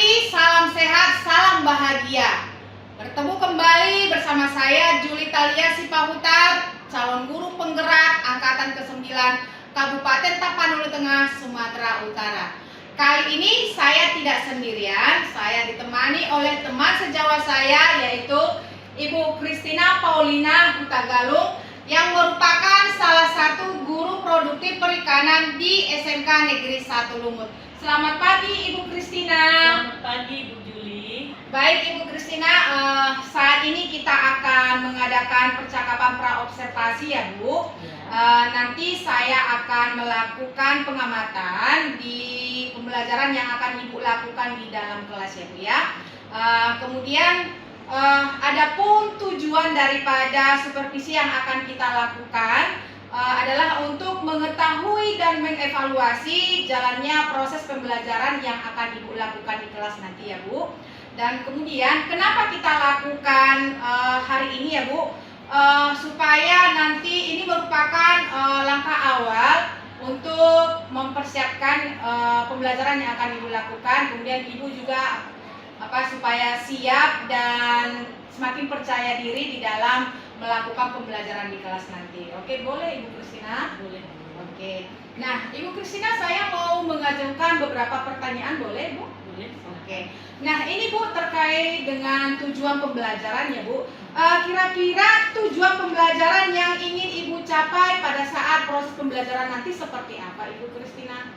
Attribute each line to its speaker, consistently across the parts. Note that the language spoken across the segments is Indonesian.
Speaker 1: pagi, salam sehat, salam bahagia. Bertemu kembali bersama saya Juli Talia Sipahutar, calon guru penggerak angkatan ke-9 Kabupaten Tapanuli Tengah, Sumatera Utara. Kali ini saya tidak sendirian, saya ditemani oleh teman sejawat saya yaitu Ibu Christina Paulina Hutagalung yang merupakan salah satu guru produktif perikanan di SMK Negeri 1 Lumut. Selamat pagi Ibu Christina.
Speaker 2: Selamat pagi Bu Juli.
Speaker 1: Baik Ibu Christina, saat ini kita akan mengadakan percakapan praobservasi ya Bu. Nanti saya akan melakukan pengamatan di pembelajaran yang akan Ibu lakukan di dalam kelas ya Bu ya. Kemudian adapun tujuan daripada supervisi yang akan kita lakukan adalah untuk mengetahui dan mengevaluasi jalannya proses pembelajaran yang akan Ibu lakukan di kelas nanti ya Bu. Dan kemudian kenapa kita lakukan hari ini ya Bu, supaya nanti ini merupakan langkah awal untuk mempersiapkan pembelajaran yang akan Ibu lakukan. Kemudian Ibu juga supaya siap dan semakin percaya diri di dalam melakukan pembelajaran di kelas nanti. Oke, boleh Ibu Christina?
Speaker 2: Boleh.
Speaker 1: Oke. Nah, Ibu Christina, saya mau mengajukan beberapa pertanyaan, boleh Bu?
Speaker 2: Boleh.
Speaker 1: Oke. Nah, ini Bu terkait dengan tujuan pembelajaran ya Bu. Kira-kira tujuan pembelajaran yang ingin Ibu capai pada saat proses pembelajaran nanti seperti apa Ibu Christina?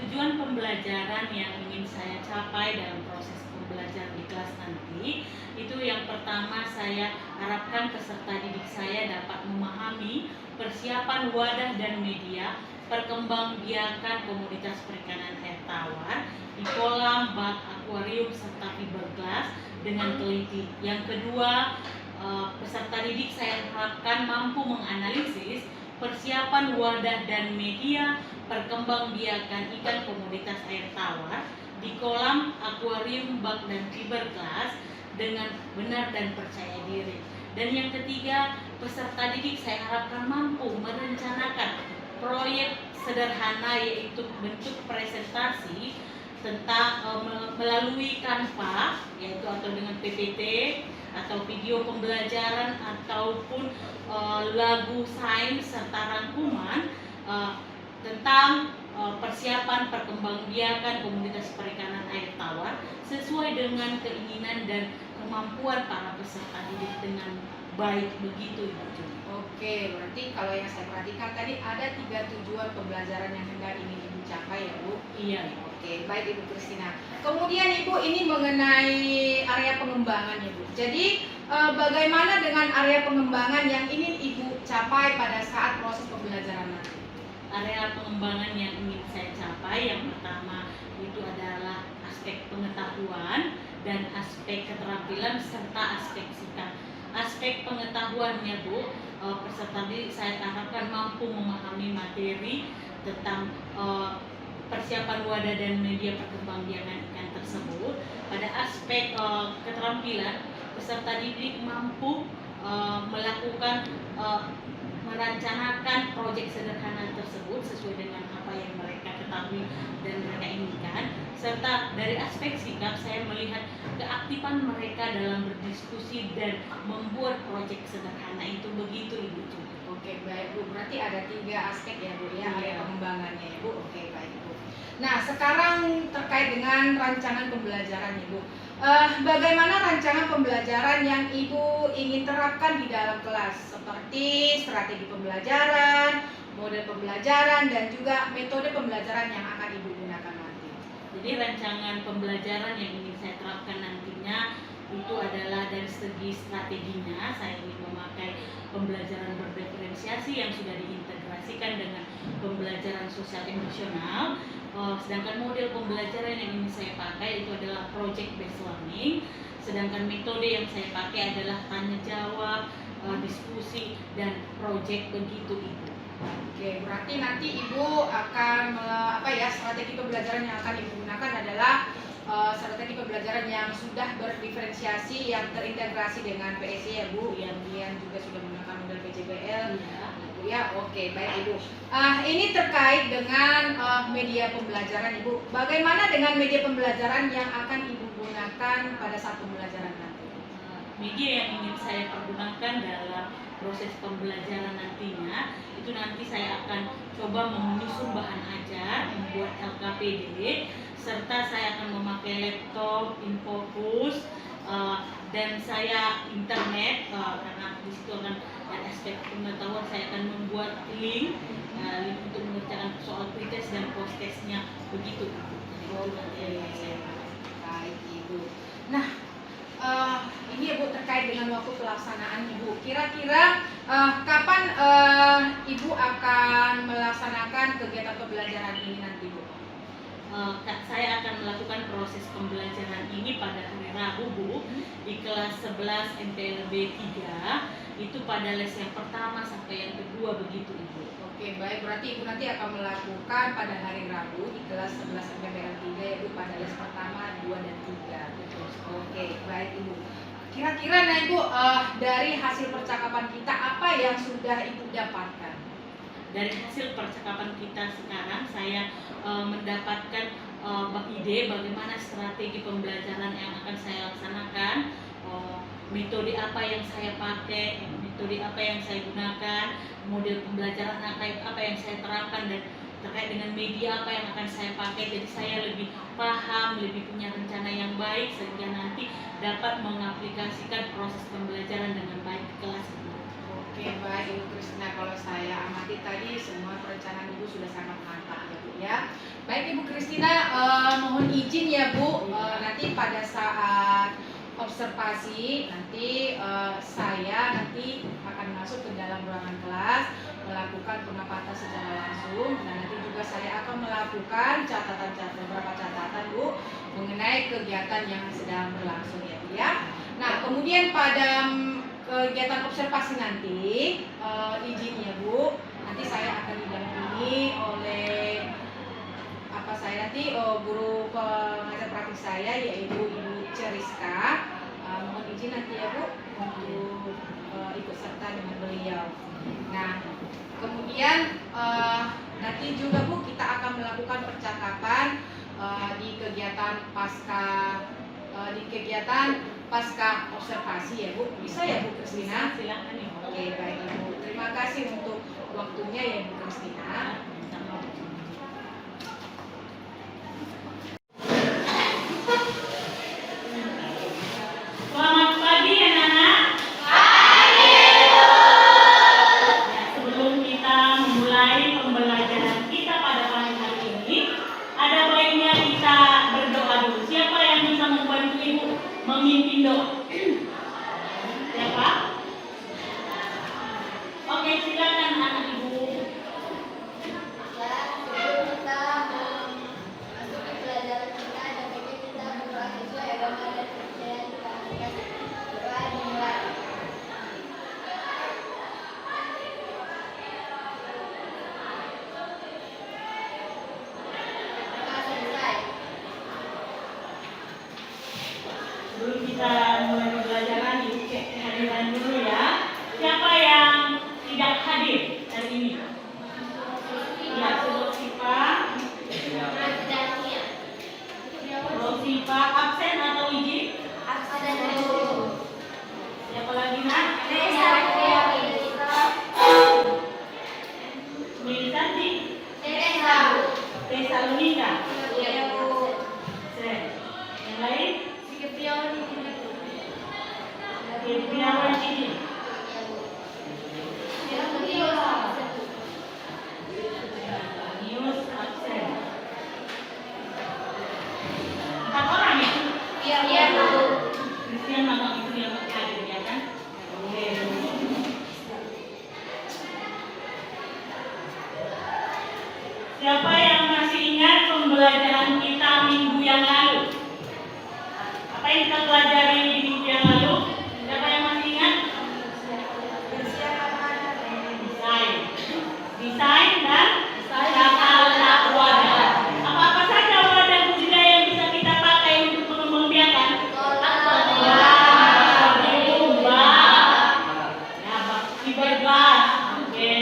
Speaker 2: Tujuan pembelajaran yang ingin saya capai dalam proses pembelajaran di kelas nanti itu yang pertama, saya harapkan peserta didik saya dapat memahami persiapan wadah dan media perkembangbiakan komoditas perikanan air tawar di kolam, bak, akuarium serta fiberglass dengan teliti. Yang kedua, peserta didik saya harapkan mampu menganalisis persiapan wadah dan media perkembangbiakan ikan komoditas air tawar di kolam, akuarium, bak, dan fiberglass dengan benar dan percaya diri. Dan yang ketiga, peserta didik saya harapkan mampu merencanakan proyek sederhana yaitu bentuk presentasi tentang melalui Canva yaitu atau dengan PPT atau video pembelajaran ataupun lagu sains serta rangkuman tentang persiapan perkembangbiakan komoditas perikanan air tawar sesuai dengan keinginan dan kemampuan para peserta didik dengan baik, begitu Ibu Juli.
Speaker 1: Oke, berarti kalau yang saya perhatikan tadi ada 3 tujuan pembelajaran yang hendak ingin Ibu capai ya Bu?
Speaker 2: Iya.
Speaker 1: Oke, baik Ibu Christina. Kemudian Ibu ini mengenai area pengembangan ya Bu. Jadi bagaimana dengan area pengembangan yang ingin Ibu capai pada saat proses pembelajaran nanti?
Speaker 2: Area pengembangan yang ingin saya capai yang pertama itu adalah aspek pengetahuan dan aspek keterampilan serta aspek sikap. Aspek pengetahuannya Bu, peserta didik saya harapkan mampu memahami materi tentang persiapan wadah dan media perkembangbiakan ikan tersebut. Pada aspek keterampilan, peserta didik mampu melakukan merencanakan proyek sederhana tersebut sesuai dengan apa yang mereka ketahui dan mereka inginkan. Serta dari aspek sikap, saya melihat keaktifan mereka dalam berdiskusi dan membuat proyek sederhana itu, begitu Ibu Juli.
Speaker 1: Oke, baik Bu. Berarti ada 3 aspek ya Bu ya, area pengembangannya ya Bu. Oke, baik Bu. Nah, sekarang terkait dengan rancangan pembelajaran ya Bu. Bagaimana rancangan pembelajaran yang Ibu ingin terapkan di dalam kelas, seperti strategi pembelajaran, model pembelajaran, dan juga metode pembelajaran yang akan Ibu gunakan nanti?
Speaker 2: Jadi rancangan pembelajaran yang ingin saya terapkan nantinya itu adalah dari segi strateginya, saya ingin memakai pembelajaran berdiferensiasi yang sudah diintegrasikan dengan pembelajaran sosial emosional. Sedangkan model pembelajaran yang ingin saya pakai itu adalah project based learning. Sedangkan metode yang saya pakai adalah tanya jawab, diskusi, dan project, begitu Ibu.
Speaker 1: Oke, berarti nanti Ibu akan strategi pembelajaran yang akan Ibu gunakan adalah strategi pembelajaran yang sudah berdiferensiasi, yang terintegrasi dengan PSI ya Bu, yang juga sudah menggunakan model PJBL.
Speaker 2: Ya.
Speaker 1: Bu ya. Oke, baik Ibu. Ini terkait dengan media pembelajaran Ibu. Bagaimana dengan media pembelajaran yang akan Ibu gunakan pada saat pembelajaran nanti?
Speaker 2: Media yang ingin saya pergunakan dalam proses pembelajaran nantinya itu nanti saya akan coba menyusun bahan ajar, membuat LKPD, serta saya akan memakai laptop, infocus, dan saya internet karena di situ akan ada aspek pengetahuan. Saya akan membuat link untuk mengerjakan soal pretest dan post testnya begitu. Itu nanti yang saya
Speaker 1: Baik Ibu. Nah, ini ya Bu terkait dengan waktu pelaksanaan Ibu. Kira-kira kapan Ibu akan melaksanakan kegiatan pembelajaran ini nanti Bu?
Speaker 2: Saya akan melakukan proses pembelajaran ini pada hari Rabu Bu di kelas 11 MPLB 3 itu pada les yang pertama sampai yang kedua begitu Ibu.
Speaker 1: Oke, baik, berarti Ibu nanti akan melakukan pada hari Rabu di kelas 11 MPLB 3 yaitu pada les pertama, 2 dan 3. Oke, baik Ibu. Kira-kira nah Ibu dari hasil percakapan kita apa yang sudah Ibu dapatkan?
Speaker 2: Dari hasil percakapan kita sekarang saya mendapatkan ide bagaimana strategi pembelajaran yang akan saya laksanakan, metode apa yang saya pakai, metode apa yang saya gunakan, model pembelajaran apa yang saya terapkan, dan terkait dengan media apa yang akan saya pakai. Jadi saya lebih paham, lebih punya rencana yang baik sehingga nanti dapat mengaplikasikan proses pembelajaran dengan baik di kelas.
Speaker 1: Oke, baik Ibu Kristina, kalau saya amati tadi semua perencanaan Ibu sudah sangat mantap ya Bu ya. Baik Ibu Kristina, mohon izin ya Bu, nanti pada saat observasi nanti saya nanti akan masuk ke dalam ruangan kelas melakukan pengamatan secara langsung, dan nanti juga saya akan melakukan beberapa catatan Bu mengenai kegiatan yang sedang berlangsung ya Bu ya. Nah, kemudian pada kegiatan observasi nanti izin ya Bu, nanti saya akan didampingi oleh guru pengajar praktik saya yaitu Ibu Ceriska. Mohon izin nanti ya Bu untuk ikut serta dengan beliau. Nah, kemudian nanti juga Bu kita akan melakukan percakapan di kegiatan pasca observasi ya Bu. Bisa ya Bu Kristina?
Speaker 2: Silakan ya.
Speaker 1: Oke, baik Ibu. Terima kasih untuk waktunya ya Bu Kristina.
Speaker 2: Selamat pagi anak-anak. Pagi Bu. Ya, sebelum kita memulai pembelajaran kita pada pagi hari ini, ada baiknya kita berdoa dulu. Siapa yang bisa membantu Ibu memimpin doa? Siapa? Oke, silakan anak Ibu.
Speaker 3: Sebelum kita memasuki pelajaran kita, ada baiknya kita berdoa sesuai agama dan kepercayaan kita. Doa dimulai. Doa selesai.
Speaker 2: Sebelum kita mulai pembelajaran, Ibu cek kehadiran dulu ya. Siapa yang tidak hadir hari ini? Ya, Rosipa. Rosipa absen atau izin? Siapa lagi nak? Militanti. Tesalonika. Yang lain? Firman ini. News absen. 4 orang ya? Christian Mama itu yang hadir ya kan? Oke. Siapa yang masih ingat pembelajaran kita minggu yang lalu? Apa yang kita pelajari di minggu yang lalu? Siapa yang masih ingat? Desain dan tata letak wadah. Apa-apa saja wadah budidaya yang bisa kita pakai untuk mengembang biakan? Fiberglass. Oke.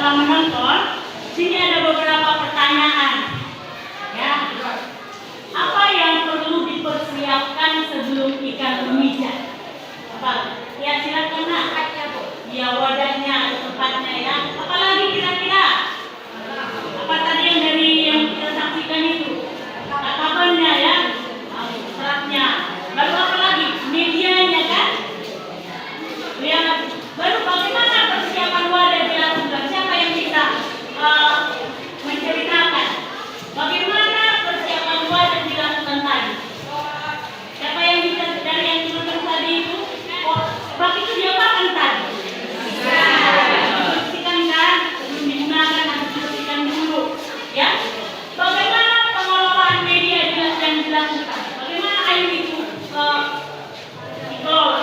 Speaker 2: setelah menonton, sini ada beberapa pertanyaan. Ya. Apa yang perlu dipersiapkan sebelum ikan memijat? Apa? Ya, silakan nak. Ya, wadahnya atau tempatnya ya. Apalagi kira-kira? Apa tadi yang dari yang kita saksikan itu? Tatapannya ya, seratnya. Baru apa lagi? Medianya kan? Lihat. Baru bagaimana persiapan wadah dilakukan? Siapa yang bisa menceritakan? Bagaimana persiapan wadah dilakukan tadi? Siapa yang bisa dari yang dilakukan tadi itu? Oh, sebab itu dia makan tadi. Bersihkan kan? Sebelum digunakan harus bersihkan dulu. Ya. Bagaimana pengelolaan media yang dilakukan? Bagaimana air itu dikelola?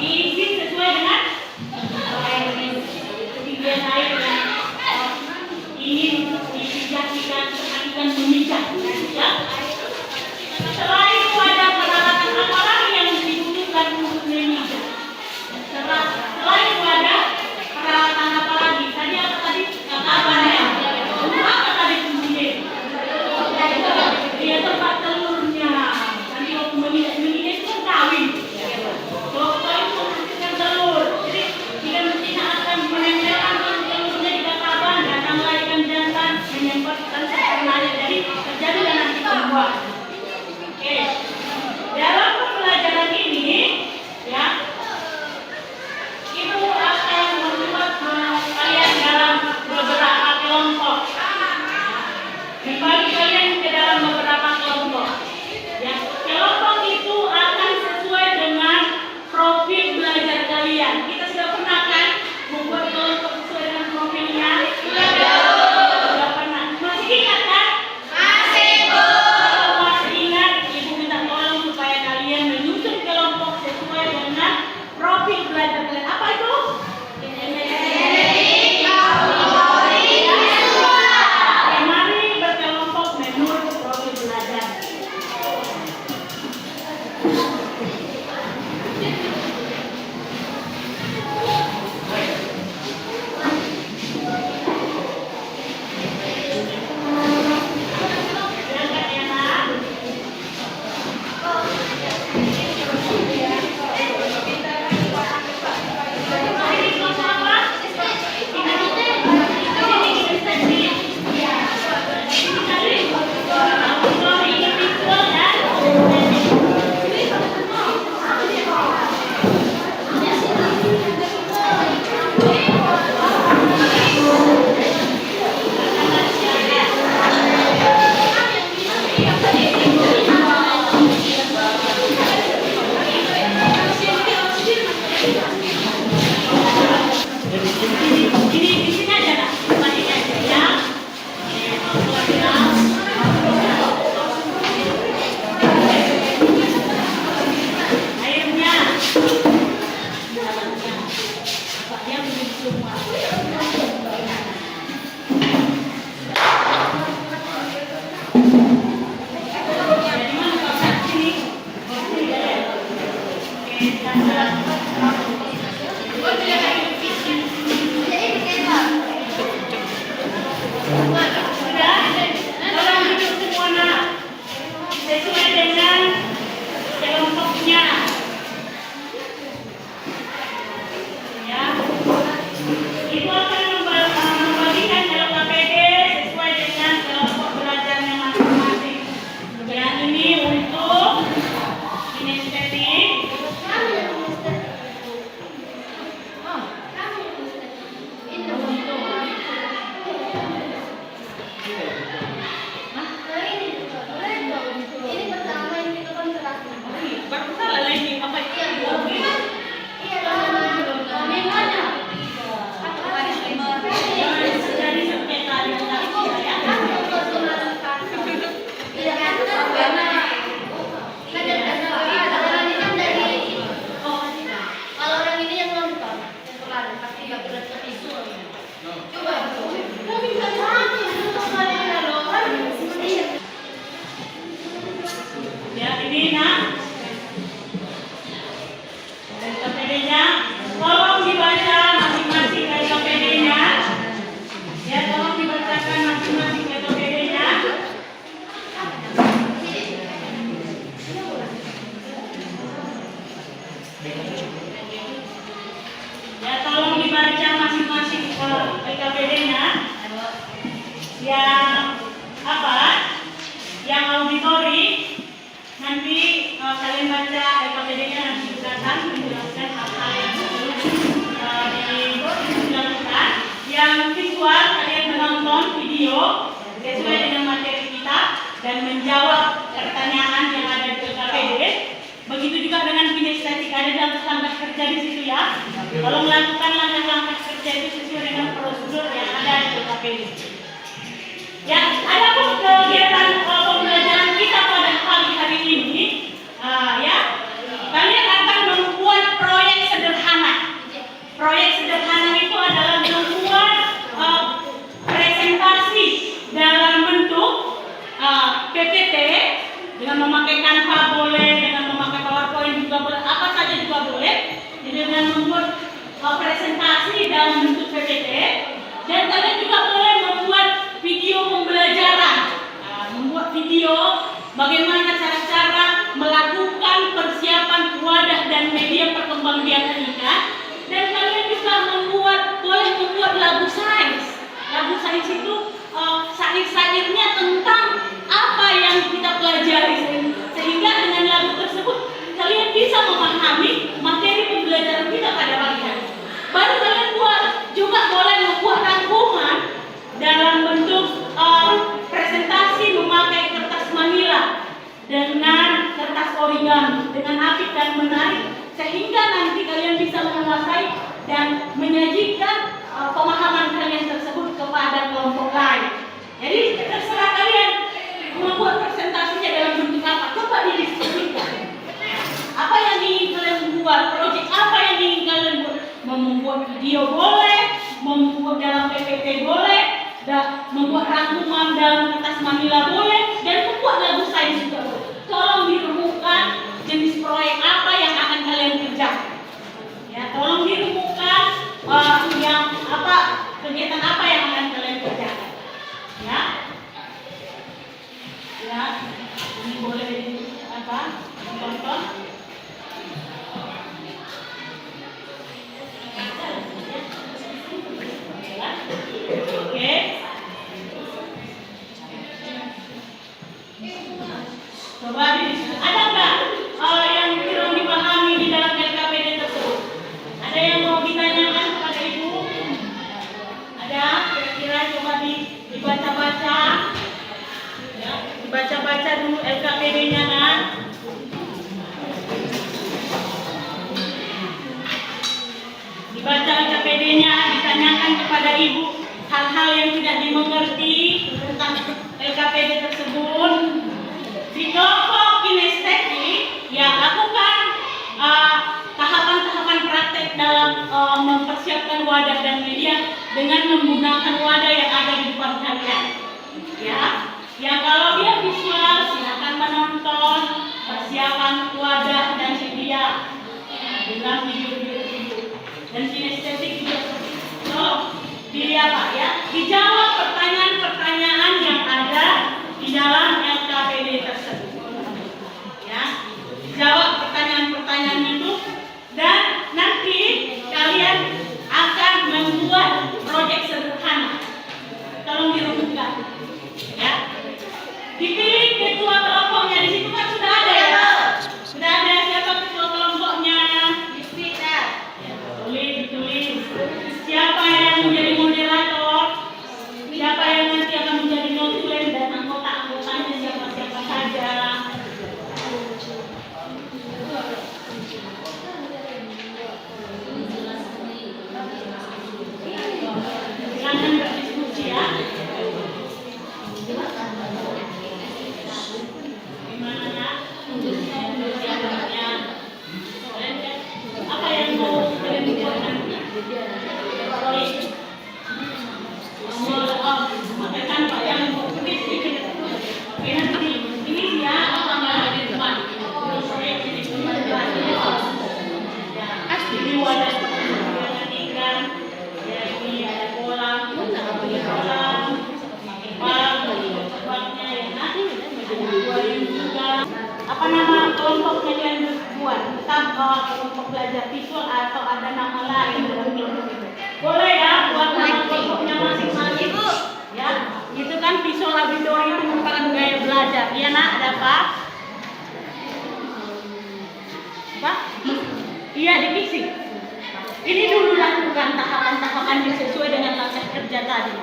Speaker 2: Diisi sesuai dengan ketinggian air yang ingin dipijak ikan memijat. Ya. Selain itu ada peralatan apa lagi yang dibutuhkan untuk memijat? Selain wadah, peralatan apa lagi? Tadi apa tadi? Tatapan ya. Apa tadi kuncinya? Dia tempat telurnya. Nanti waktu memijat itu kan kawin. Kalau kawin itu membersihkan telur. Jadi ikan betina akan menempelkan telurnya di tatapan dan melahirkan jantan menyempatkan ternaknya. Jadi terjadi dan nanti pembuat. Oke. Dalam pembelajaran ini, ya. Ibu akan membuat kalian dalam beberapa kelompok. Membagi kalian ke dalam beberapa kelompok. Ya, kelompok itu akan sesuai dengan profil belajar kalian. Kita sudah pernah kan membuat kelompok sesuai dengan profilnya? Sudah pernah. Masih ingat kan? Masih, Bu. Kalau masih ingat, Ibu minta tolong supaya kalian menyusun kelompok sesuai dengan profil belajar kalian. Apa itu? Mari berkelompok menurut profil belajar. Silakan ya, Nak. Ini kelompok apa? Ini di sini aja Kak. Tempatnya aja ya. Airnya. Dia belum semua. Jadi mana Pak sini? Sini ya. Oke, sudah, tolong duduk semua nak. Sesuai dengan kelompoknya. Ya. Itu apa? dengan visual kalian menonton video sesuai dengan materi kita dan menjawab pertanyaan yang ada di LKPD. Begitu juga dengan kinestetik, ada dalam langkah kerja di situ ya. Kalau melakukan langkah-langkah kerja itu sesuai dengan prosedur yang ada di LKPD. Ya, ada pun kegiatan pembelajaran kita pada pagi hari ini, ya, kalian akan membuat proyek sederhana. Proyek sederhana itu adalah membuat presentasi dalam bentuk PPT dengan memakai Canva boleh, dengan memakai PowerPoint juga boleh, apa saja juga boleh. Jadi dengan membuat presentasi dalam bentuk PPT, dan kalian juga boleh membuat video pembelajaran, membuat video bagaimana cara-cara melakukan persiapan wadah dan media perkembangbiakan ikan, dan kalian juga boleh membuat lagu sains. Lagu sains itu sair-sairnya tentang apa yang kita pelajari, sehingga dengan lagu tersebut kalian bisa memahami materi pembelajaran kita pada pagi hari. Baru kalian juga boleh membuat rangkuman dalam bentuk presentasi memakai kertas manila dengan kertas origami dengan apik dan menarik, sehingga nanti kalian bisa menguasai dan menyajikan pemahaman kalian tersebut kepada kelompok lain. Jadi terserah kalian membuat presentasinya dalam bentuk apa, coba didiskusikan. Apa yang ingin kalian buat, proyek apa yang ingin kalian buat, membuat video boleh, membuat dalam PPT boleh, dan membuat rangkuman dalam kertas manila boleh, dan membuat lagu sains juga boleh. Tolong dirumuskan jenis proyek apa yang akan kalian kerjakan. Ya, tolong dirumuskan kegiatan apa yang akan kalian kerjakan. Ya, ya, ini boleh contoh. Oke. Coba ada nggak yang kurang dipahami di dalam LKPD tersebut? Ada yang mau ditanyakan kepada Ibu? Ada? Kira-kira coba dibaca-baca. Ya, dibaca-baca dulu LKPD-nya kan? Dibaca LKPD-nya, ditanyakan kepada Ibu hal-hal yang tidak dimengerti tentang LKPD tersebut. Di kelompok kinestetik, ya lakukan tahapan-tahapan praktek dalam mempersiapkan wadah dan media dengan menggunakan wadah yang ada di depan kalian. Ya kalau dia visual, silakan menonton persiapan wadah dan media dengan video-video. Dan kinestetik juga dijawab pertanyaan-pertanyaan yang ada di dalam LKPD tersebut. Ya, dijawab pertanyaan-pertanyaan itu, dan nanti kalian akan membuat proyek sederhana. Tolong dirumuskan. Ya, dipilih ketua kelompoknya. Di situ kan sudah ada ya. Sudah ada siapa ketua kelompoknya? Ditulis. Siapa yang menjadi moderator? Siapa yang nanti akan menjadi notulen dan anggota-anggotanya siapa-siapa saja? Silakan berdiskusi ya. Gimana ya? Apa yang mau kalian buat nanti? Makakan Pak yang sedikit. Oke, nanti ini dia gambar di depan. Ini wadah dengan ikan. Ya, ini ada kolam, tempatnya ya. Aquarium juga. Apa nama kelompoknya kalian buat? Tetap kelompok belajar visual atau ada nama lain dalam kelompok itu? Boleh ya, buat nama kelompoknya masing-masing. Ya, itu kan visual auditorium itu merupakan gaya belajar. Iya nak, ada apa? Apa? Iya, divisi. Ini dulu lakukan tahapan-tahapan yang sesuai dengan langkah kerja kerja tadi.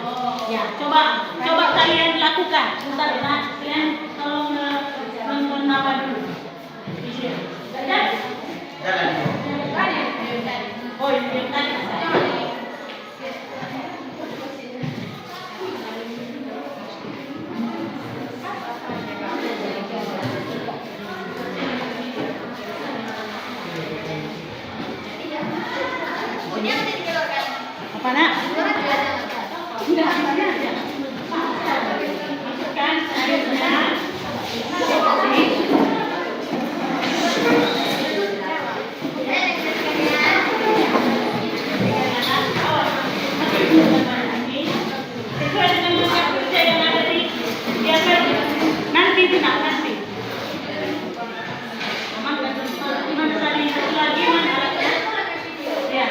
Speaker 2: Ya, coba kalian lakukan. Bentar ya, kalian tolong apa dulu. Jalan. Oh, ini yang tadi. Apa nak? Enggak, aja. Masukkan airnya. Sesuai dengan langkah kerja yang ada di biasa nanti itu nanti. Mana tadi satu lagi mana alatnya? Ya.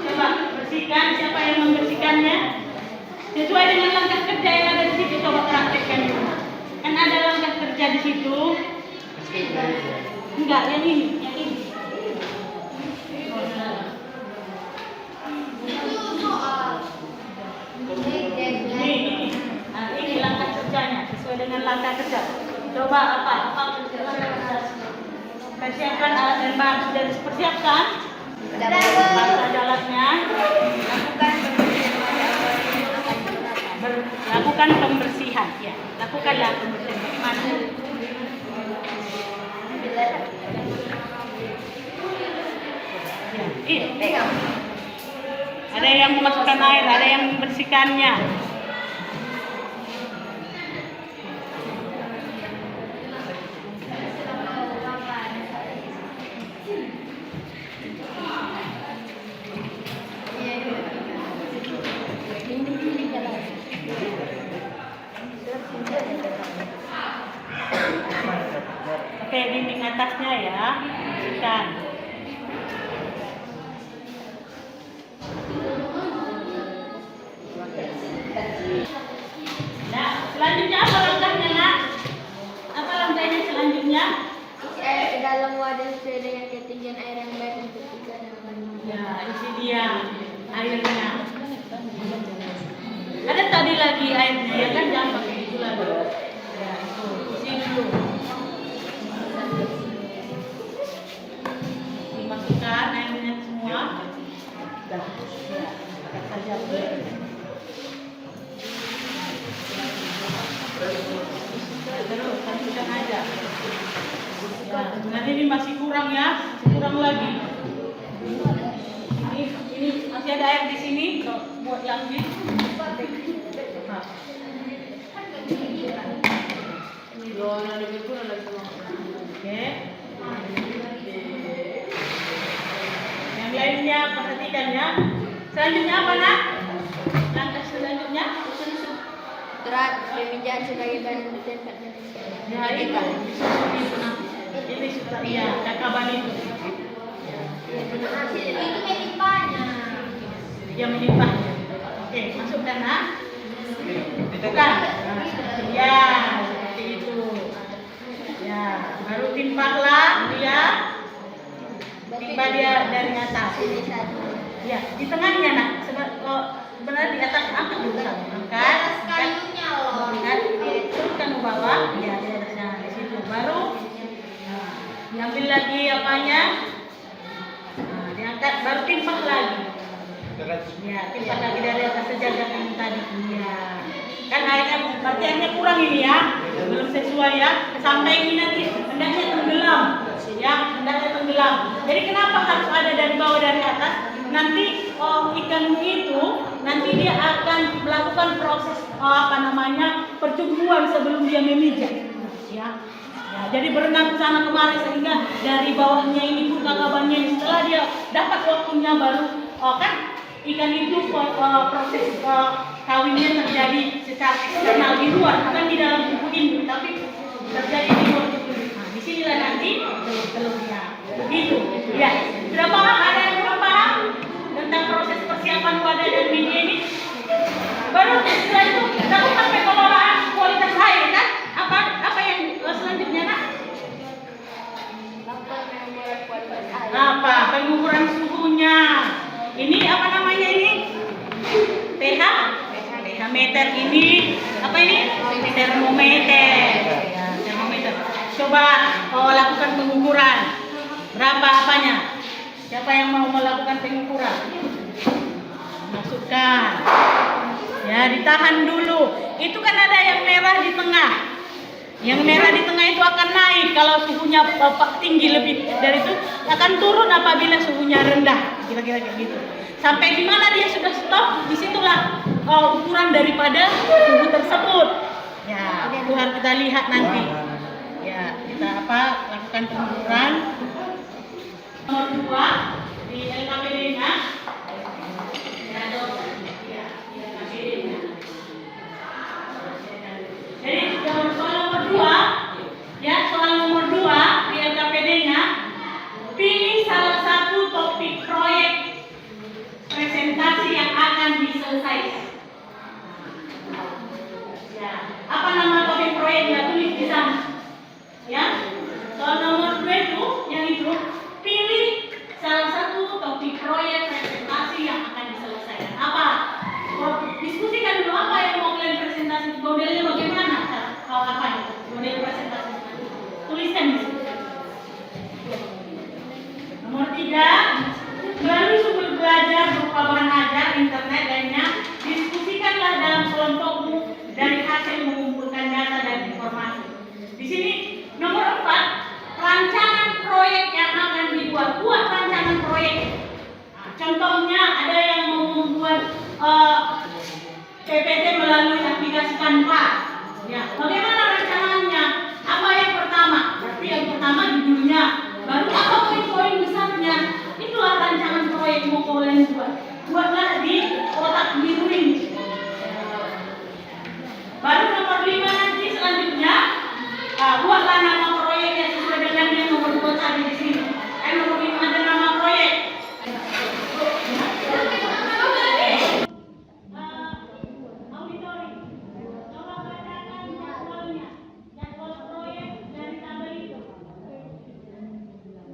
Speaker 2: Coba bersihkan, siapa yang membersihkannya? Sesuai dengan langkah kerja yang ada di situ, coba praktekkan dulu. Kan ada langkah kerja di situ. Enggak, yang ini, yang ini. Ini. Nah, ini langkah kerjanya sesuai dengan langkah kerja. Coba apa langkah kerja? Persiapkan alat dan bahan sudah dipersiapkan. Bahan alatnya. Lakukan pembersihan. Ya, lakukanlah pembersihan. Bagaimana? Ya, ada yang memasukkan air, ada yang membersihkannya. Oke, dinding atasnya ya, bersihkan. Nah, selanjutnya apa langkahnya, nak? Apa langkahnya selanjutnya?
Speaker 3: Isi air ke dalam wadah sesuai dengan ketinggian air yang baik untuk digunakan.
Speaker 2: Ya, isi dia airnya. Ada tadi lagi airnya, ya kan? Jangan pakai itu lagi. Ya, itu isi dulu. Dimasukkan airnya semua. Ya, pakai saja. Terus lanjutkan aja. Ya, nanti ini masih kurang ya, masih kurang lagi. Ini masih ada air di sini buat yang di. Oke. Yang lainnya perhatikan ya. Selanjutnya apa, nak? Langkah selanjutnya?
Speaker 3: Terat pemijaan sebagai bahan tempat.
Speaker 2: Ya, itu. Ini sudah iya, cakaban itu.
Speaker 3: Itu menimpanya.
Speaker 2: Yang menimpahnya. Oke, masukkan, nak. Bukan. Ya, seperti itu. Ya, baru timpahlah dia. Timpa dia dari atas. Ya, di tengahnya, nak. Sebenarnya di atas angkat dulu satu. Angkat.
Speaker 3: Kayunya loh.
Speaker 2: Angkat. Teruskan ke bawah. Ya, di atasnya di situ. Baru diambil lagi apanya. Nah, diangkat. Baru timpah lagi. Ya, timpah lagi dari atas sejajar yang tadi. Ya. Kan airnya berarti airnya kurang ini ya. Belum sesuai ya. Sampai ini nanti hendaknya tenggelam. Ya, hendaknya tenggelam. Jadi kenapa harus ada dari bawah dari atas? Nanti ikan itu nanti dia akan melakukan proses pertumbuhan sebelum dia memijat. Ya. Ya, jadi berenang ke sana kemari sehingga dari bawahnya ini pun kakabannya setelah dia dapat waktunya baru kan ikan itu proses kawinnya terjadi secara eksternal di luar, bukan di dalam tubuh induk, tapi terjadi di luar tubuh. Nah, disinilah nanti telur-telurnya. Begitu. Ya, sudah paham? Ada yang belum paham tentang proses persiapan wadah dan media ini? Baru setelah itu lakukan pengelolaan kualitas air kan? Apa termometer. Ya, termometer. Coba lakukan pengukuran. Berapa apanya? Siapa yang mau melakukan pengukuran? Masukkan. Ya, ditahan dulu. Itu kan ada yang merah di tengah. Yang merah di tengah itu akan naik kalau suhunya tinggi lebih dari itu, akan turun apabila suhunya rendah. Kira-kira kayak gitu. Sampai di mana dia sudah stop, disitulah ukuran daripada suhu tersebut. Ya, itu harus kita lihat nanti. Ya, kita lakukan pengukuran. Nomor 2 di LKPD-nya. Jadi soal nomor 2, ya, soal nomor 2 di LKPD-nya, pilih salah satu topik proyek presentasi yang akan diselesaikan. Ya, apa nama topik proyeknya? Tulis di sana. Ya, soal nomor 2 itu, yang itu, pilih salah satu topik proyek presentasi yang akan diselesaikan. Apa? Diskusikan dulu apa yang mau kalian presentasi, modelnya bagaimana, apa model presentasi. Tuliskan di situ. Nomor 3, melalui sumber belajar berupa bahan ajar, internet lainnya, diskusikanlah dalam kelompokmu dari hasil mengumpulkan data dan informasi. Di sini nomor 4, rancangan proyek yang akan dibuat. Buat rancangan proyek. Nah, contohnya ada yang mau membuat PPT melalui aplikasi Canva. Ya, bagaimana rancangannya? Apa yang pertama? Berarti yang pertama judulnya. Baru apa poin-poin besarnya? Itulah rancangan proyek mau kalian buat. Buatlah di kotak biru ini. Baru nomor 5 nanti selanjutnya, buatlah nama proyeknya sesuai dengan yang nomor 2 tadi di sini. Nomor 5 ada nama proyek. Auditori. Coba bacakan jadwalnya. Jadwal proyek dari tabel itu.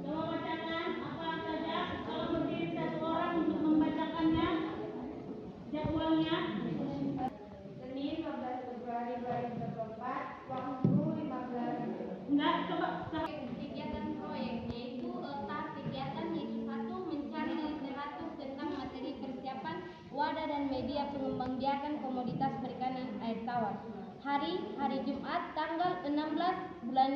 Speaker 2: Coba bacakan apa saja. Kalau berdiri satu orang untuk membacakannya, jadwalnya.
Speaker 3: Senin 15 Februari 2024, waktu 15.
Speaker 2: Enggak, coba.
Speaker 3: Kegiatan proyek yaitu tahap kegiatan yaitu 1. Mencari literatur tentang materi persiapan wadah dan media pengembangbiakan komoditas perikanan air tawar. Hari Jumat tanggal 16 bulan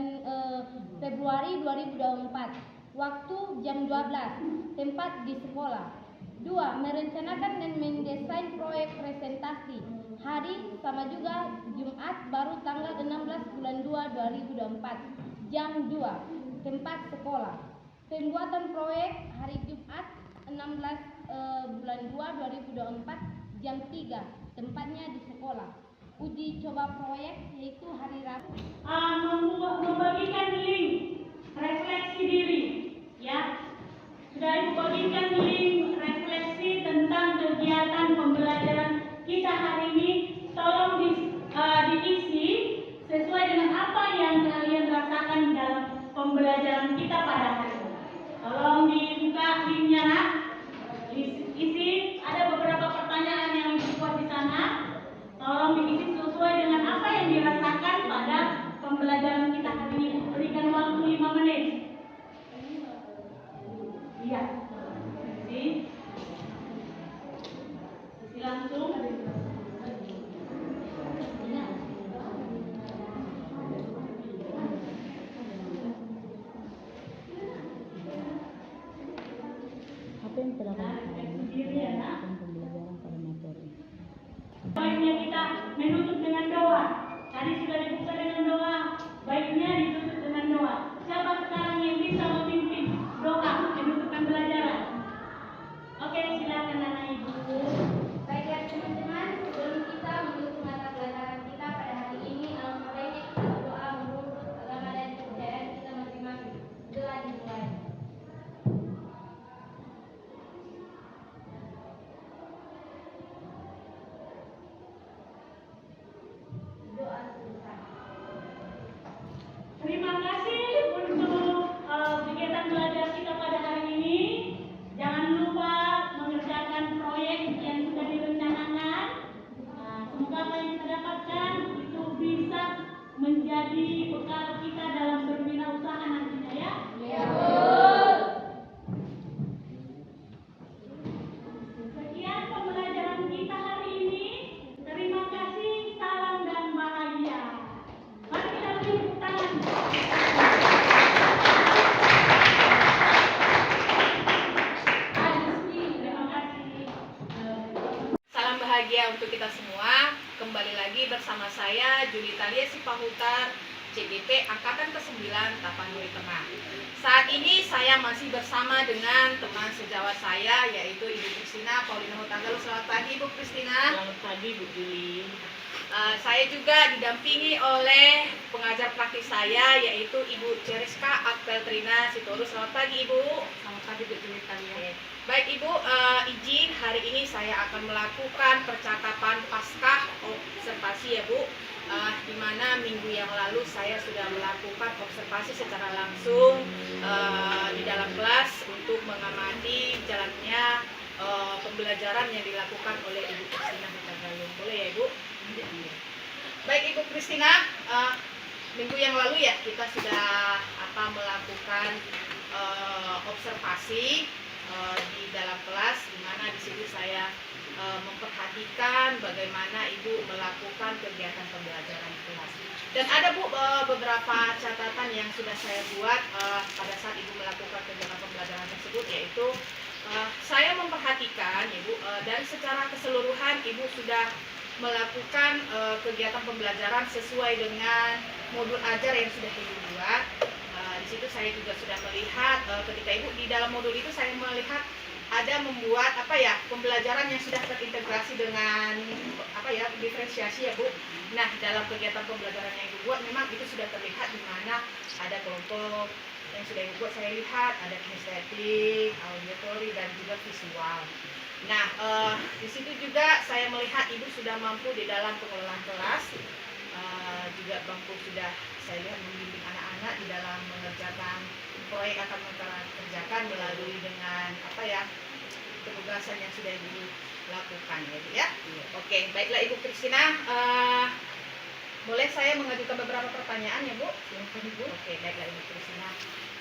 Speaker 3: Februari 2024. Waktu jam 12. Tempat di sekolah. 2. Merencanakan dan mendesain proyek presentasi. Hari sama juga Jumat baru tanggal 16 bulan 2 2024. Jam 2. Tempat sekolah. Pembuatan proyek hari Jumat 16 bulan 2 2024 jam 3. Tempatnya di sekolah. Uji coba proyek yaitu hari Rabu.
Speaker 2: Membagikan link refleksi diri, ya. Sudah Ibu bagikan link refleksi tentang kegiatan pembelajaran kita hari ini. Tolong diisi sesuai dengan apa yang kalian rasakan dalam pembelajaran kita pada hari ini. Tolong dibuka linknya, nak. Isi, ada beberapa pertanyaan yang dibuat di sana. Tolong diisi sesuai dengan apa yang dirasakan pada pembelajaran kita hari ini. Berikan waktu 5 menit. Iya. Isi langsung.
Speaker 4: Apa yang telah pembelajaran pada materi?
Speaker 2: Baiknya kita menutup dengan doa. Tadi sudah dibuka dengan doa. Baiknya ditutup dengan doa. Siapa sekarang yang bisa memimpin doa menutup pembelajaran? Oke, silakan anak ibu.
Speaker 3: Baiklah teman-teman, sebelum kita menutup mata pelajaran kita pada hari ini, alangkah baiknya kita berdoa menurut agama dan kepercayaan kita masing-masing. Doa dimulai. Doa selesai.
Speaker 1: lagi bersama saya Julitalia Sipahutar, CGP Angkatan ke-9 Tapanuli Tengah. Saat ini saya masih bersama dengan teman sejawat saya, yaitu Ibu Kristina Paulina Hutanggalu. Selamat pagi Ibu Kristina.
Speaker 2: Selamat pagi Bu Juli.
Speaker 1: Saya juga didampingi oleh pengajar praktis saya, yaitu Ibu Ceriska Akpeltrina Sitorus. Selamat pagi Ibu.
Speaker 2: Selamat pagi Bu Juli Talia.
Speaker 1: Baik Ibu, izin hari ini saya akan melakukan percakapan paskah observasi ya Bu, di mana minggu yang lalu saya sudah melakukan observasi secara langsung di dalam kelas untuk mengamati jalannya pembelajaran yang dilakukan oleh Ibu Kristina Hutanggalu. Boleh ya Ibu? Baik Ibu Kristina, minggu yang lalu ya kita sudah melakukan observasi di dalam kelas, di mana di situ saya memperhatikan bagaimana Ibu melakukan kegiatan pembelajaran di kelas. Dan ada Bu beberapa catatan yang sudah saya buat pada saat Ibu melakukan kegiatan pembelajaran tersebut, yaitu saya memperhatikan Ibu dari secara keseluruhan Ibu sudah melakukan kegiatan pembelajaran sesuai dengan modul ajar yang sudah Ibu buat. Di situ saya juga sudah melihat ketika Ibu di dalam modul itu saya melihat ada membuat pembelajaran yang sudah terintegrasi dengan diferensiasi ya Bu. Nah, dalam kegiatan pembelajaran yang Ibu buat memang itu sudah terlihat di mana ada kelompok yang sudah Ibu buat, saya lihat ada kinestetik, auditory dan juga visual. Nah, di situ juga saya melihat Ibu sudah mampu di dalam pengelolaan kelas, juga mampu sudah saya lihat membimbing anak-anak di dalam mengerjakan proyek akan kerjakan melalui dengan penugasan yang sudah dilakukan ya. Oke, baiklah Ibu Kristina, boleh saya mengajukan beberapa pertanyaan ya Bu? Silakan Ibu. Oke, baiklah Ibu Kristina.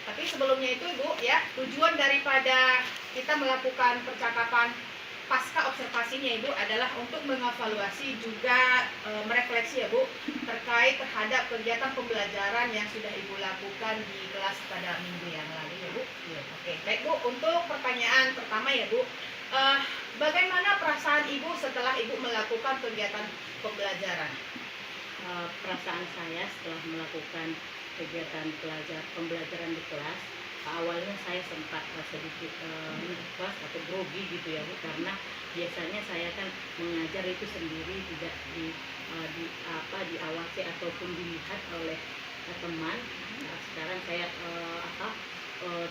Speaker 1: Tapi sebelumnya itu Ibu ya, tujuan daripada kita melakukan percakapan pasca observasinya Ibu adalah untuk mengevaluasi juga merefleksi ya Bu terkait terhadap kegiatan pembelajaran yang sudah Ibu lakukan di kelas pada minggu yang lalu ya Bu. Oke, baik Bu, untuk pertanyaan pertama ya Bu, bagaimana perasaan Ibu setelah Ibu melakukan kegiatan pembelajaran?
Speaker 2: Perasaan saya setelah melakukan kegiatan pembelajaran di kelas, awalnya saya sempat sedikit nervous atau grogi gitu ya Bu, karena biasanya saya kan mengajar itu sendiri, tidak diawasi ataupun dilihat oleh teman. Nah, sekarang saya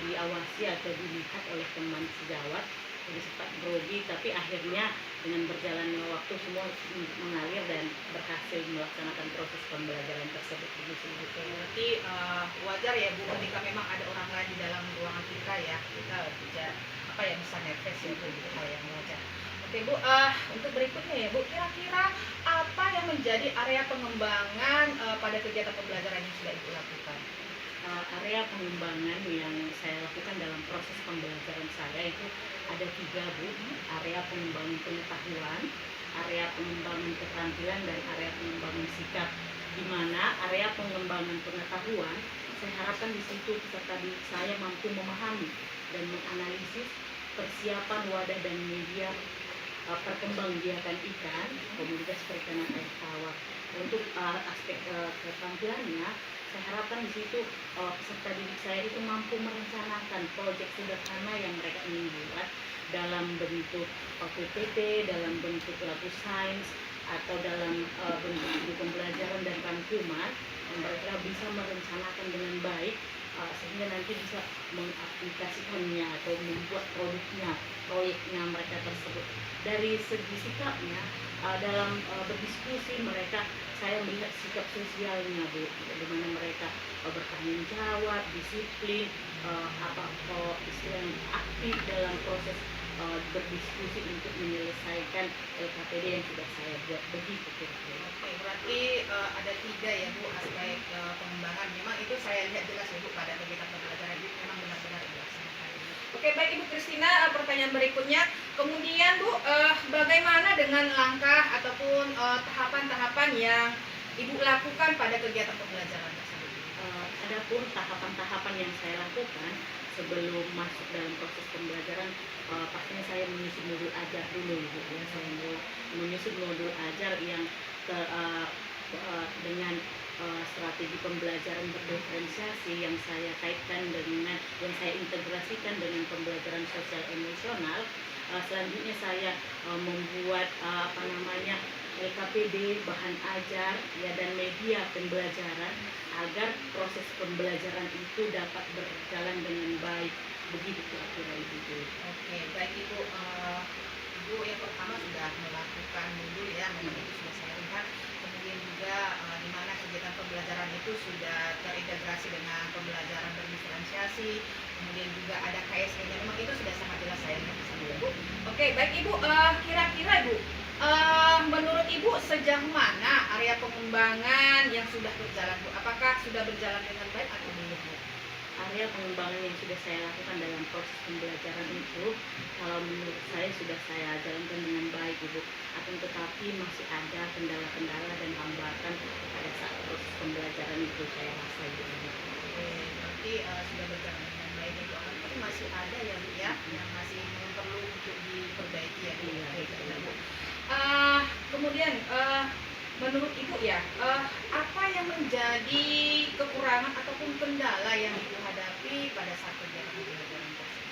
Speaker 2: diawasi atau dilihat oleh teman sejawat, jadi sempat grogi, tapi akhirnya dengan berjalannya waktu semua mengalir dan berhasil melaksanakan proses pembelajaran tersebut.
Speaker 1: Berarti wajar ya Bu ketika memang ada orang lain di dalam ruangan kita ya, kita bisa nervous ya Bu, itu hal yang wajar. Oke Bu, untuk berikutnya ya Bu, kira-kira apa yang menjadi area pengembangan pada kegiatan pembelajaran yang sudah Ibu lakukan?
Speaker 2: Area pengembangan yang saya lakukan dalam proses pembelajaran saya itu ada 3 Bu. Area pengembangan pengetahuan, area pengembangan keterampilan, dan area pengembangan sikap. Di mana area pengembangan pengetahuan, saya harapkan di situ peserta didik saya mampu memahami dan menganalisis persiapan wadah dan media perkembangbiakan ikan, komoditas perikanan air tawar. Untuk aspek keterampilannya, saya harapkan di situ peserta didik saya itu mampu merencanakan proyek sederhana yang mereka ingin buat dalam bentuk PPT, dalam bentuk lagu sains, atau dalam bentuk pembelajaran dan rangkuman, yang mereka bisa merencanakan dengan baik sehingga nanti bisa mengaplikasikannya atau membuat proyeknya mereka tersebut. Dari segi sikapnya, dalam berdiskusi saya melihat sikap sosialnya Bu, di mana mereka bertanggung jawab, disiplin, istilahnya aktif dalam proses berdiskusi untuk menyelesaikan LKPD yang sudah saya buat, begitu kira-kira.
Speaker 1: Oke, berarti ada 3 ya Bu aspek pengembangan. Memang itu saya lihat jelas ya Bu pada kegiatan pembelajaran ini memang benar-benar dilaksanakan. Oke, baik Ibu Kristina, pertanyaan berikutnya. Kemudian Bu, bagaimana dengan langkah ataupun tahapan-tahapan yang Ibu lakukan pada kegiatan pembelajaran tersebut?
Speaker 2: Adapun tahapan-tahapan yang saya lakukan sebelum masuk dalam proses pembelajaran, pastinya saya menyusun modul ajar dulu, Bu. Ya, saya menyusun modul ajar yang dengan strategi pembelajaran berdiferensiasi yang saya kaitkan dengan yang saya integrasikan dengan pembelajaran sosial emosional. Selanjutnya saya membuat LKPD, bahan ajar ya, dan media pembelajaran agar proses pembelajaran itu dapat berjalan dengan baik. Begitu kira-kira Ibu.
Speaker 1: Oke, baik Ibu. Ibu yang pertama sudah melakukan modul ya, memang itu sudah saya lihat. Kemudian juga di mana kegiatan pembelajaran itu sudah terintegrasi dengan pembelajaran berdiferensiasi. Kemudian juga ada KSN-nya, memang itu sudah sangat jelas saya lihat di sana, Ibu. Oke, baik Ibu. Kira-kira Ibu, menurut Ibu sejauh mana area pengembangan yang sudah berjalan, Bu? Apakah sudah berjalan dengan baik atau belum, Bu?
Speaker 2: Area pengembangan yang sudah saya lakukan dalam proses pembelajaran itu, kalau menurut saya sudah saya jalankan dengan baik, Ibu. Akan tetapi masih ada kendala-kendala dan hambatan pada saat proses pembelajaran itu, saya rasa Ibu.
Speaker 1: Oke, berarti sudah berjalan dengan baik Ibu. Tapi masih ada ya Bu ya, yang masih perlu untuk diperbaiki ya Bu.
Speaker 2: Iya.
Speaker 1: Baik, Bu. Kemudian menurut Ibu ya, apa yang menjadi kekurangan ataupun kendala yang Ibu hadapi pada saat kegiatan pembelajaran tersebut?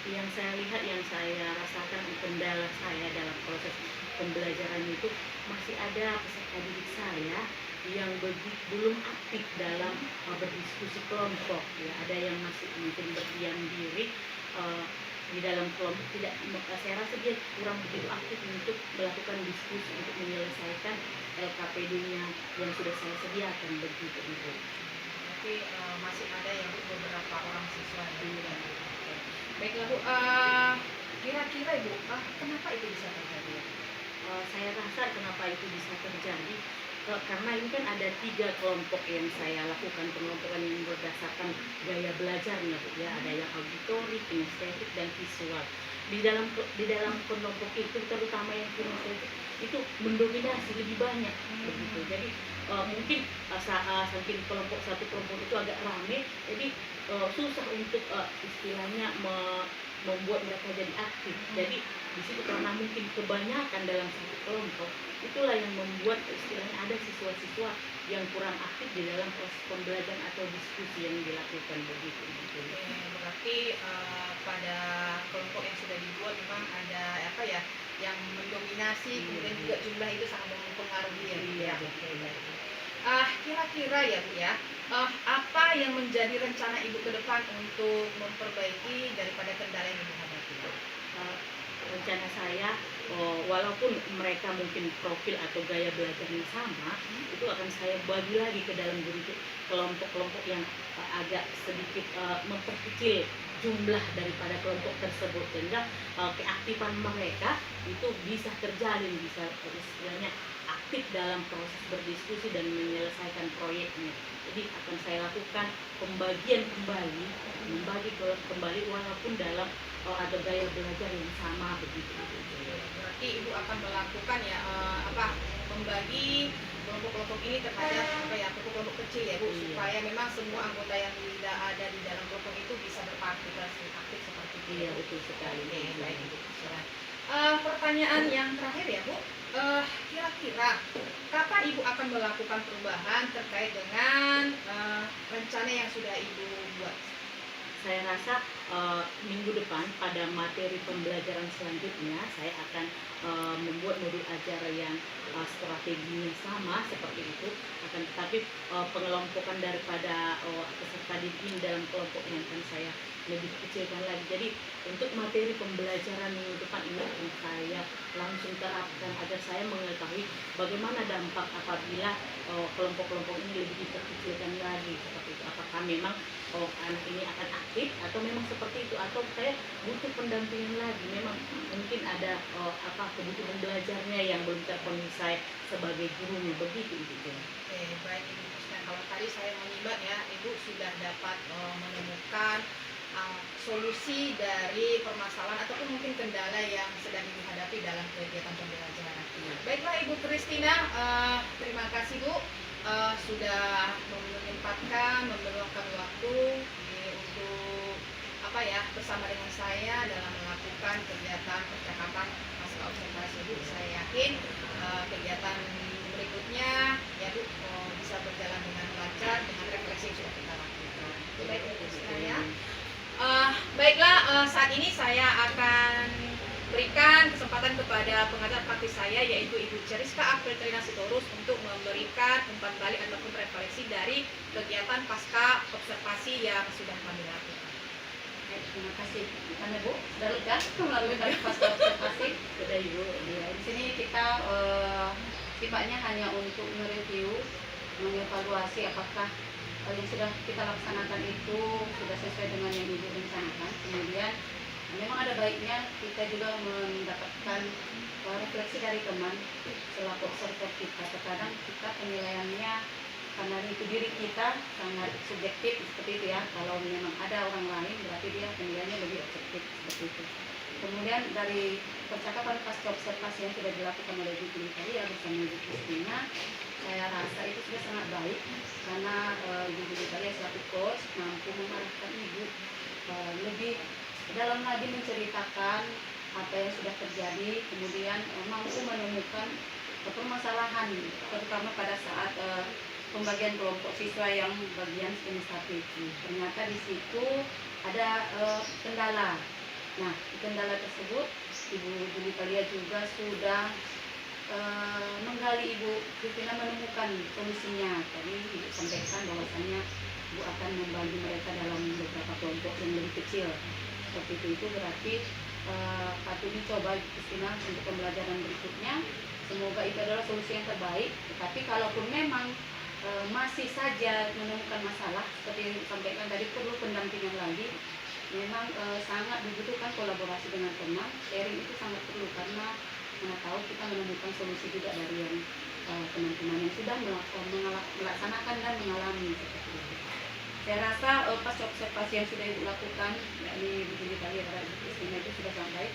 Speaker 2: Yang saya lihat, yang saya rasakan kendala saya dalam proses pembelajaran itu, masih ada peserta didik saya yang belum aktif dalam berdiskusi kelompok ya. Ada yang masih mungkin berdiam diri di dalam kelompok, saya rasa dia kurang begitu aktif untuk melakukan diskusi untuk menyelesaikan LKPD-nya yang sudah saya sediakan, begitu Ibu.
Speaker 1: Berarti masih ada yang beberapa orang siswa yang baiklah Bu. Kira-kira Ibu, kenapa itu bisa terjadi?
Speaker 2: Saya rasa kenapa itu bisa terjadi, karena ini kan ada 3 kelompok yang saya lakukan pengelompokan yang berdasarkan gaya belajarnya Bu ya. Ada yang auditori, kinestetik, dan visual. Di dalam kelompok itu, terutama yang kinestetik itu mendominasi lebih banyak begitu. Jadi mungkin saking satu kelompok itu agak ramai, jadi susah untuk istilahnya membuat mereka jadi aktif. Jadi di situ karena mungkin kebanyakan dalam satu kelompok, itulah yang membuat istilahnya ada siswa-siswa yang kurang aktif di dalam proses pembelajaran atau diskusi yang dilakukan, begitu.
Speaker 1: Berarti pada kelompok yang sudah dibuat memang ada yang mendominasi, kemudian juga jumlah itu sangat mempengaruhi ya Bu ya. Kira-kira ya Bu ya, apa yang menjadi rencana Ibu ke depan untuk memperbaiki daripada kendala yang Ibu hadapi?
Speaker 2: Rencana saya, walaupun mereka mungkin profil atau gaya belajarnya sama, itu akan saya bagi lagi ke dalam bentuk kelompok-kelompok yang agak sedikit memperkecil jumlah daripada kelompok tersebut, sehingga keaktifan mereka itu bisa terjalin, bisa istilahnya aktif dalam proses berdiskusi dan menyelesaikan proyeknya. Jadi akan saya lakukan pembagian kembali, membagi walaupun dalam ada gaya belajar yang sama, begitu.
Speaker 1: Berarti Ibu akan melakukan membagi kelompok-kelompok ini terhadap kelompok kecil ya Bu, supaya memang semua anggota yang tidak ada di dalam kelompok itu bisa berpartisipasi aktif seperti itu.
Speaker 2: Iya, betul sekali.
Speaker 1: Oke, baik Ibu. Pertanyaan yang terakhir ya Bu, kira-kira kapan Ibu akan melakukan perubahan terkait dengan rencana yang sudah Ibu buat?
Speaker 2: Saya rasa minggu depan pada materi pembelajaran selanjutnya saya akan membuat modul ajar yang strateginya sama seperti itu, akan tetapi pengelompokan daripada peserta didik dalam kelompok yang akan saya lebih kecilkan lagi. Jadi untuk materi pembelajaran minggu depan ini akan saya langsung terapkan agar saya mengetahui bagaimana dampak apabila kelompok-kelompok ini lebih diperkecilkan lagi seperti itu. Apakah memang anak ini akan aktif atau memang seperti itu, atau saya butuh pendampingan lagi, memang mungkin ada kebutuhan belajarnya yang belum terpenuhi saya sebagai gurunya, begitu Ibu.
Speaker 1: Oke, baik Ibu. Kalau tadi saya menyimak ya, Ibu sudah dapat menemukan solusi dari permasalahan ataupun mungkin kendala yang sedang dihadapi dalam kegiatan pembelajaran. Baiklah Ibu Christina, terima kasih Bu sudah meluangkan waktu untuk bersama dengan saya dalam melakukan kegiatan percakapan pasca observasi Bu. Saya yakin kegiatan berikutnya ya Bu bisa berjalan dengan lancar dengan refleksi yang sudah kita lakukan. Baik Bu sekalian. Baiklah, saat ini saya akan berikan kesempatan kepada pengajar praktis saya yaitu Ibu Ceriska Apriltrina Sitorus untuk memberikan umpan balik ataupun refleksi dari kegiatan pasca observasi yang sudah kami lakukan.
Speaker 5: Terima kasih karena Bu sudah lega melalui pasca observasi. Sudah Ibu. Ya, di sini kita sifatnya hanya untuk mereview, mengevaluasi apakah yang sudah kita laksanakan itu sudah sesuai dengan yang Ibu rencanakan. Kemudian memang ada baiknya kita juga mendapatkan refleksi dari teman selaku observer kita. Terkadang kita penilaiannya karena itu diri kita sangat subjektif seperti itu ya. Kalau memang ada orang lain berarti dia penilaiannya lebih objektif seperti itu. Kemudian dari percakapan pasca observasi yang sudah dilakukan oleh Ibu Julitalia bersama Ibu Kristina, saya rasa itu sudah sangat baik karena Ibu Julitalia selaku coach mampu mengarahkan Ibu lebih dalam lagi menceritakan apa yang sudah terjadi, kemudian mampu menemukan permasalahan terutama pada saat pembagian kelompok siswa yang bagian semester itu. Ternyata di situ ada kendala. Nah, kendala tersebut Ibu Julitalia juga sudah menggali. Ibu Kristina menemukan solusinya. Tadi Ibu sampaikan bahwasanya Ibu akan membagi mereka dalam beberapa kelompok yang lebih kecil. Seperti itu berarti patut dicoba Ibu Kristina untuk pembelajaran berikutnya. Semoga itu adalah solusi yang terbaik. Tetapi kalaupun memang masih saja menemukan masalah seperti yang disampaikan tadi, perlu pendampingan lagi. Memang sangat dibutuhkan kolaborasi dengan teman. Sharing itu sangat perlu karena mana tahu kita menemukan solusi juga dari yang teman-teman yang sudah melaksanakan dan mengalami seperti itu. Saya rasa pas observasi yang sudah Ibu lakukan, yakni Ibu Julitalia pada Ibu Kristina itu sudah sampai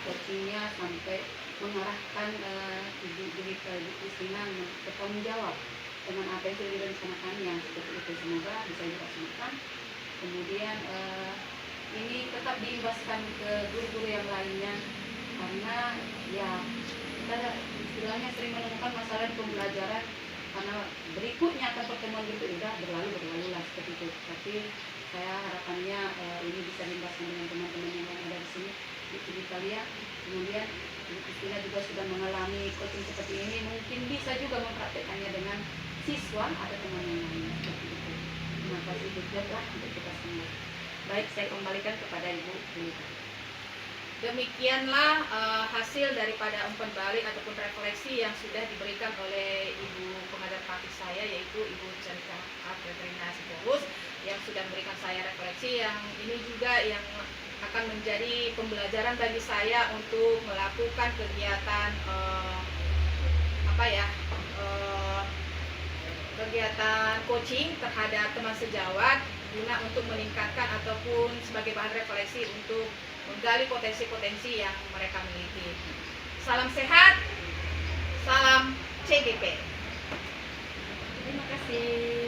Speaker 5: coachingnya sampai mengarahkan Ibu Kristina bertanggung jawab dengan apa yang sudah direncanakannya seperti itu. Semoga bisa dilaksanakan. Kemudian ini tetap diimbaskan ke guru-guru yang lainnya karena ya kita istilahnya sering menemukan masalah di pembelajaran karena berikutnya akan pertemuan gitu udah berlalu lah seperti itu. Tapi saya harapannya ini bisa diimbaskan dengan teman-teman yang ada di sini di Julitalia. Kemudian Ibu Kristina juga sudah mengalami coaching seperti ini, mungkin bisa juga mempraktekannya dengan siswa atau teman yang lainnya seperti itu. Terima kasih juga untuk kita semua. Baik, saya kembalikan kepada Ibu Julitalia.
Speaker 1: Demikianlah hasil daripada umpan balik ataupun refleksi yang sudah diberikan oleh Ibu pengajar praktis saya yaitu Ibu Ceriska Apriltrina Sitorus yang sudah memberikan saya refleksi yang ini juga yang akan menjadi pembelajaran bagi saya untuk melakukan kegiatan kegiatan coaching terhadap teman sejawat guna untuk meningkatkan ataupun sebagai bahan refleksi untuk menggali potensi-potensi yang mereka miliki. Salam sehat, salam CGP.
Speaker 5: Terima kasih.